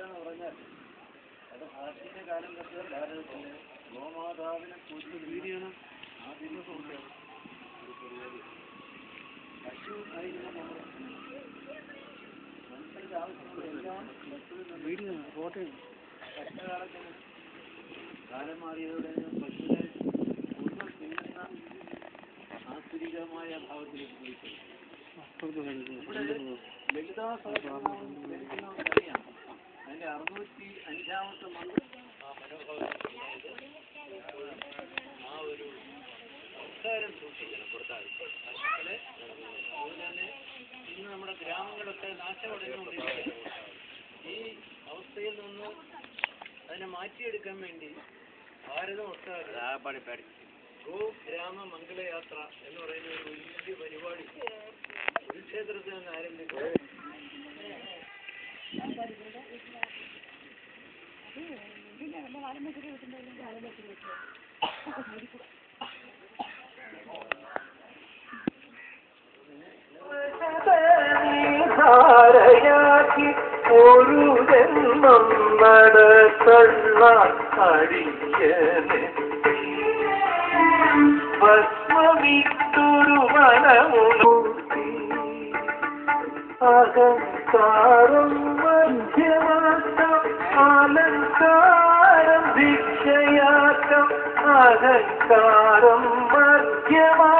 എന്ന് പറഞ്ഞാൽ അത് ഭാഷയുടെ കാലം തൊട്ട് ഭാരതത്തിലെ ഗോമാതാവിനെ കുറിച്ച് ആദ്യമേ കൊണ്ടുവരും പശു ആയിരുന്നു മനുഷ്യരുടെ ആവശ്യങ്ങളെല്ലാം കഷ്ടകാലത്തിന് കാലം മാറിയതോടെ പശുവിനെ കൂടുതൽ തിന്നുന്ന ആസ്തിരികമായ ഭാവത്തിലേക്ക് പോയിട്ടുണ്ട്. ലളിതാസഹസ്രനാമം അതിന്റെ 605-ാമത്തെ മന്ത്രം ആ ഒരു സംസ്കാരം സൂക്ഷിക്കണം കൊടുത്താൽ. അതുപോലെ തന്നെ ഇന്ന് നമ്മുടെ ഗ്രാമങ്ങളൊക്കെ നാശമടഞ്ഞുകൊണ്ടിരിക്കുകയാണ്. ഈ അവസ്ഥയിൽ നിന്ന് അതിനെ മാറ്റിയെടുക്കാൻ വേണ്ടി ഭാരതം ഒട്ടാകെ ഗോഗ്രാമ മംഗളയാത്ര എന്ന് പറയുന്ന ഒരു വലിയ പരിപാടി കുരുക്ഷേത്രത്തിൽ നിന്ന് ആരംഭിക്കും. ധാരയാക്കി ഒരു ജന്മം നടത്തള്ള അടിയനെ ഭസ്മമിട്ടൊരു മനമുണൂട്ടി അഹങ്കാരം മധ്യമാക്കം അലങ്കാരം ഭിക്ഷയാക്കം അഹങ്കാരം മധ്യമാ